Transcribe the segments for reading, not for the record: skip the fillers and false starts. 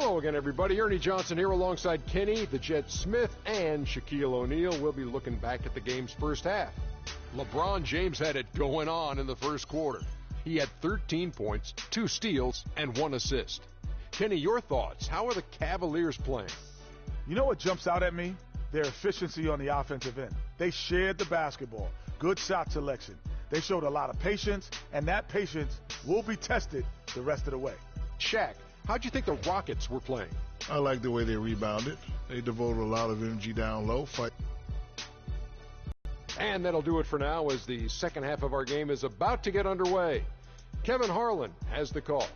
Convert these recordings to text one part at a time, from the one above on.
Hello again, everybody. Ernie Johnson here alongside Kenny, the Jet Smith, and Shaquille O'Neal. We'll be looking back at the game's first half. LeBron James had it going on in the first quarter. He had 13 points, 2 steals, and 1 assist. Kenny, your thoughts? How are the Cavaliers playing? You know what jumps out at me? Their efficiency on the offensive end. They shared the basketball. Good shot selection. They showed a lot of patience, and that patience will be tested the rest of the way. Shaq, how'd you think the Rockets were playing? I like the way they rebounded. They devoted a lot of energy down low. And that'll do it for now as the second half of our game is about to get underway. Kevin Harlan has the call.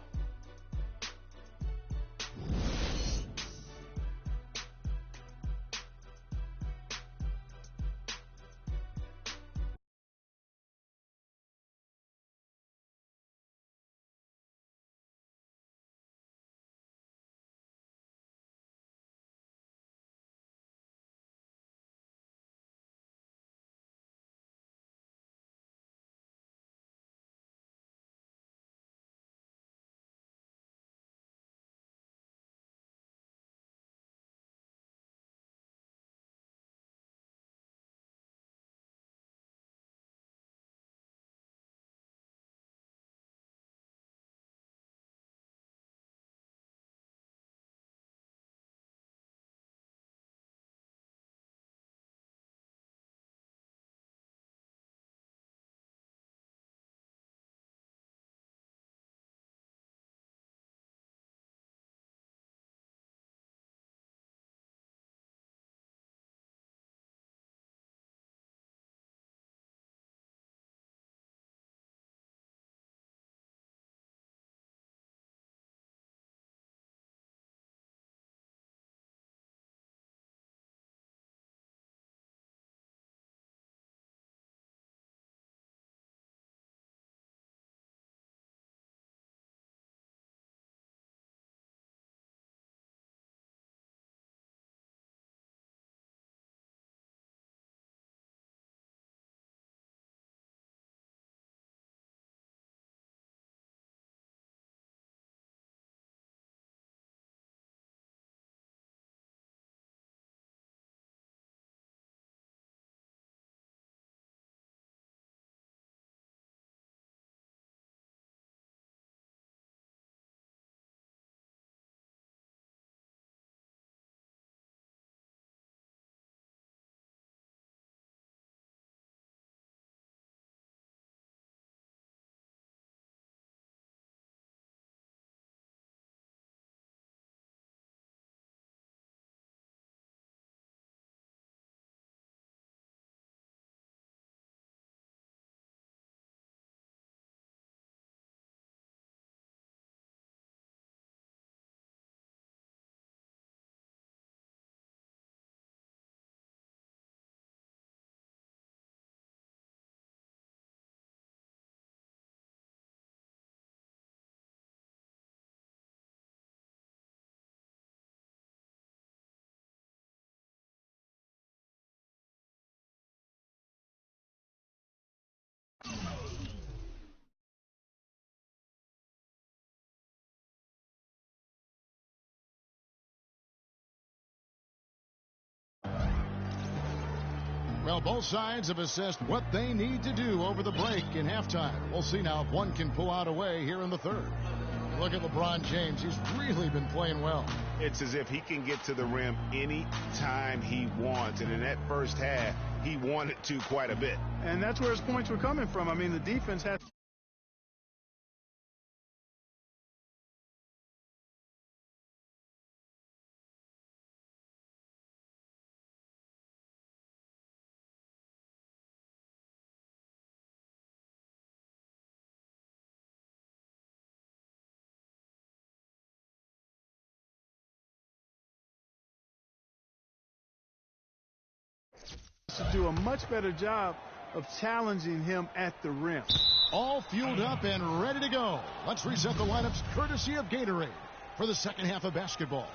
Well, both sides have assessed what they need to do over the break in halftime. We'll see now if one can pull out a way here in the third. Look at LeBron James. He's really been playing well. It's as if he can get to the rim any time he wants. And in that first half, he wanted to quite a bit. And that's where his points were coming from. I mean, the defense had... to do a much better job of challenging him at the rim. All fueled up and ready to go. Let's reset the lineups courtesy of Gatorade for the second half of basketball.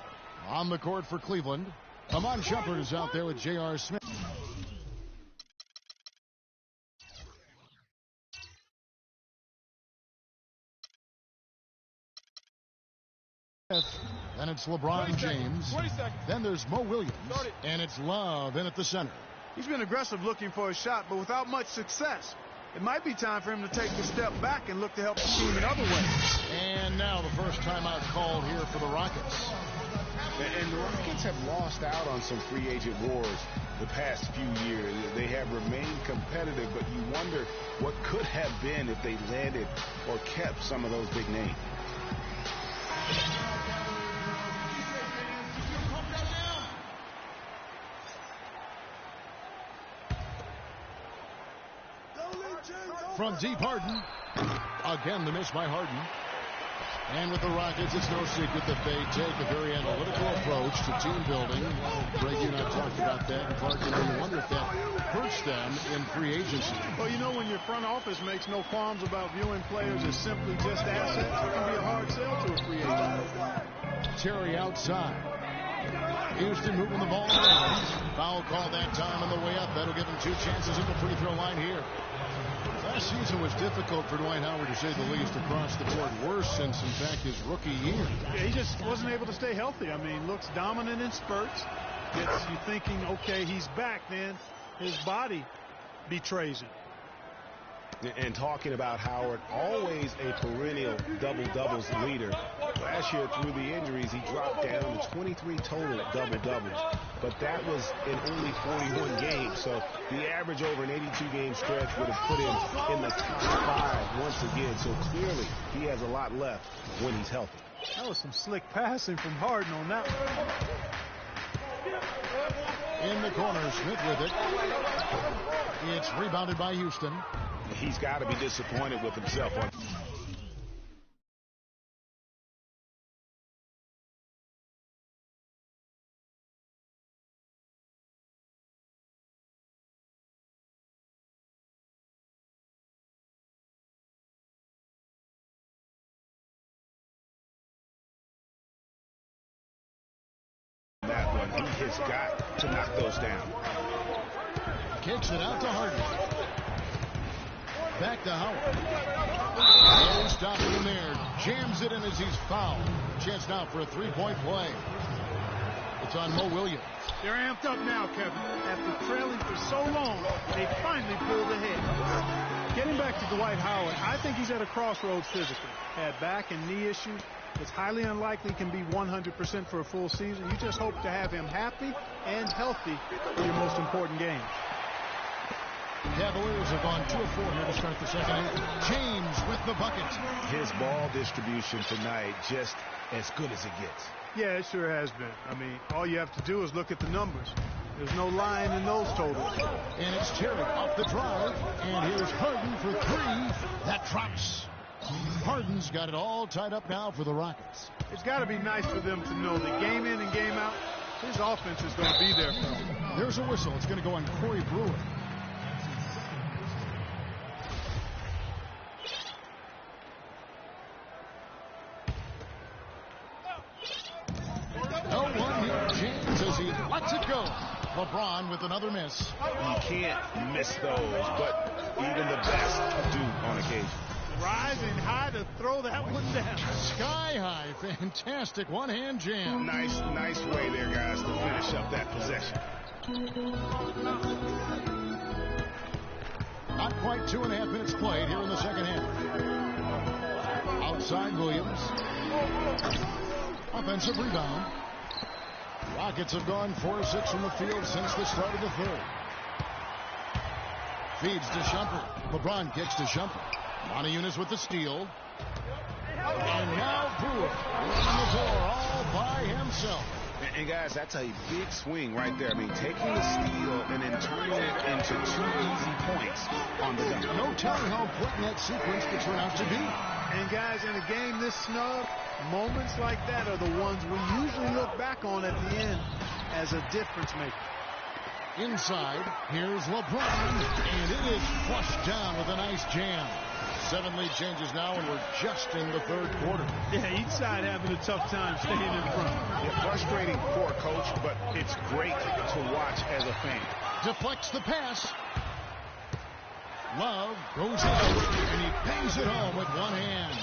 On the court for Cleveland, Amon Shepard is out there with J.R. Smith. Then it's LeBron James. Then there's Mo Williams. And it's Love in at the center. He's been aggressive looking for a shot, but without much success. It might be time for him to take a step back and look to help the team in other ways. And now the first timeout called here for the Rockets. And the Rockets have lost out on some free agent wars the past few years. They have remained competitive, but you wonder what could have been if they landed or kept some of those big names. From deep, Harden. Again, the miss by Harden. And with the Rockets, it's no secret that they take a very analytical approach to team building. Greg, you and I talked about that. And Clark, you wonder if that hurts them in free agency. Well, when your front office makes no qualms about viewing players as simply just assets, it can be a hard sell to a free agent. Terry outside. Houston moving the ball around. Foul call that time on the way up. That'll give him 2 chances at the free throw line here. Last season was difficult for Dwight Howard, to say the least, across the board. Worse since, in fact, his rookie year. Yeah, he just wasn't able to stay healthy. Looks dominant in spurts. Gets you thinking, okay, he's back. Then his body betrays him. And talking about Howard, always a perennial double-doubles leader. Last year, through the injuries, he dropped down to 23 total double-doubles. But that was in only 41 games. So the average over an 82-game stretch would have put him in the top 5 once again. So clearly, he has a lot left when he's healthy. That was some slick passing from Harden on that one. In the corner, Smith with it. It's rebounded by Houston. He's got to be disappointed with himself. That one, he has got to knock those down. Kicks it out to Harden. Back to Howard. No stopping him there. Jams it in as he's fouled. Chance now for a 3-point play. It's on Mo Williams. They're amped up now, Kevin. After trailing for so long, they finally pulled ahead. Getting back to Dwight Howard, I think he's at a crossroads physically. Had back and knee issues. It's highly unlikely he can be 100% for a full season. You just hope to have him happy and healthy for your most important game. Cavaliers have gone 2 of 4 here to start the second half. James with the bucket. His ball distribution tonight just as good as it gets. Yeah, it sure has been. All you have to do is look at the numbers. There's no lying in those totals. And it's Terry off the drive. And here's Harden for 3. That drops. Harden's got it all tied up now for the Rockets. It's got to be nice for them to know that game in and game out, his offense is going to be there for him. There's a whistle. It's going to go on Corey Brewer. No one here. James as he lets it go. LeBron with another miss. You can't miss those, but even the best do on occasion. Rising high to throw that one down. Sky high. Fantastic one-hand jam. Nice way there, guys, to finish up that possession. Not quite 2.5 minutes played here in the second half. Outside Williams. Offensive rebound. Rockets have gone 4 of 6 from the field since the start of the third. Feeds to Shumpert. LeBron kicks to Shumpert. Montezumas with the steal. And now Brewer on the floor all by himself. And guys, that's a big swing right there. Taking the steal and then turning it into 2 easy points on the dunk. No telling how important that sequence could turn out to be. And guys, in a game this snug, moments like that are the ones we usually look back on at the end as a difference maker. Inside, here's LeBron, and it is flushed down with a nice jam. 7 lead changes now, and we're just in the third quarter. Yeah, each side having a tough time staying in front. Yeah, frustrating for a coach, but it's great to watch as a fan. Deflects the pass. Love goes in, and he bangs it home with one hand.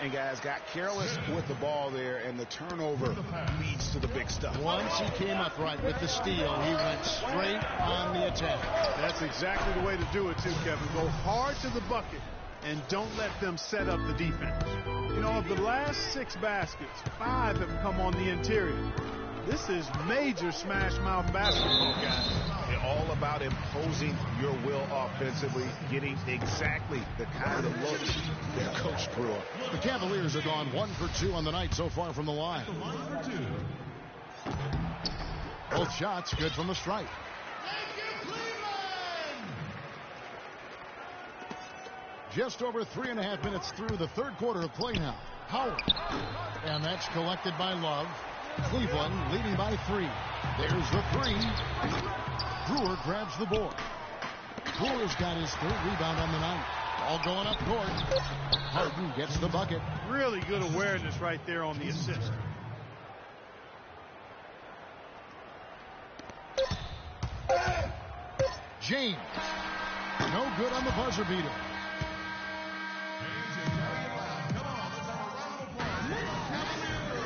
And guys got careless with the ball there, and the turnover leads to the big stuff. Once he came up right with the steal, he went straight on the attack. That's exactly the way to do it, too, Kevin. Go hard to the bucket and don't let them set up the defense. You know, of the last 6 baskets, 5 have come on the interior. This is major smash mouth basketball, guys. They're all about imposing your will offensively, getting exactly the kind of look their coach grew up. The Cavaliers are gone 1 for 2 on the night so far from the line. Both shots good from the stripe. Just over 3.5 minutes through the third quarter of play now. Howard. And that's collected by Love. Cleveland leading by 3. There's the 3. Brewer grabs the board. Brewer's got his 3rd rebound on the night. All going up court. Harden gets the bucket. Really good awareness right there on the assist. James. No good on the buzzer beater.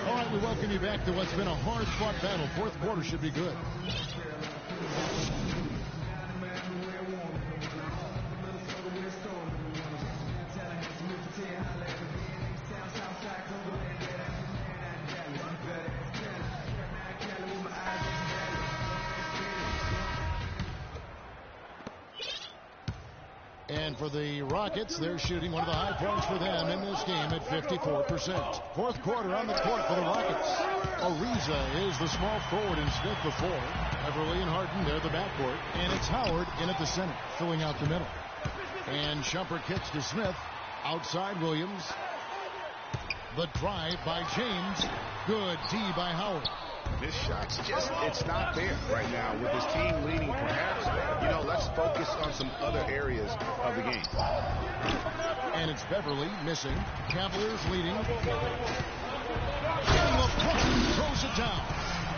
All right, we welcome you back to what's been a hard-fought battle. Fourth quarter should be good. And for the Rockets, they're shooting one of the high points for them in this game at 54%. Fourth quarter on the court for the Rockets. Ariza is the small forward and Smith the 4. Beverly and Harden, they're the backcourt. And it's Howard in at the center, filling out the middle. And Shumpert kicks to Smith. Outside Williams. The drive by James. Good D by Howard. This shot's just, it's not there right now with his team leading. Perhaps, you know, let's focus on some other areas of the game. And it's Beverly missing. Cavaliers leading. Throws it down.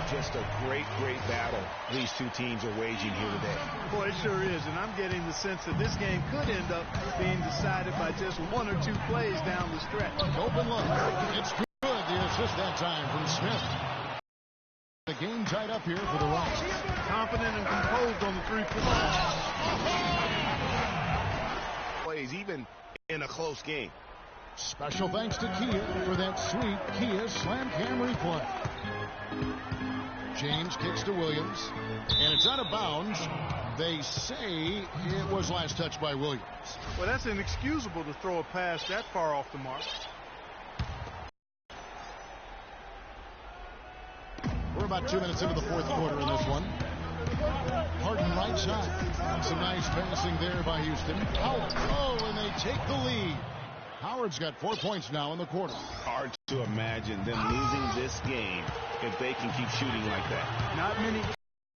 Just a great battle these two teams are waging here today. Boy, it sure is, and I'm getting the sense that this game could end up being decided by just 1 or 2 plays down the stretch. Open look. It's good. The assist that time from Smith. The game tied up here for the Rocks. Confident and composed on the 3-point line. Plays even in a close game. Special thanks to Kia for that sweet Kia Slam Cam replay. James kicks to Williams, and it's out of bounds. They say it was last touched by Williams. Well, that's inexcusable to throw a pass that far off the mark. We're about 2 minutes into the fourth quarter in this one. Harden right side. Some nice passing there by Houston. Howard. Oh, and they take the lead. Howard's got 4 points now in the quarter. Hard to imagine them losing this game if they can keep shooting like that. Not many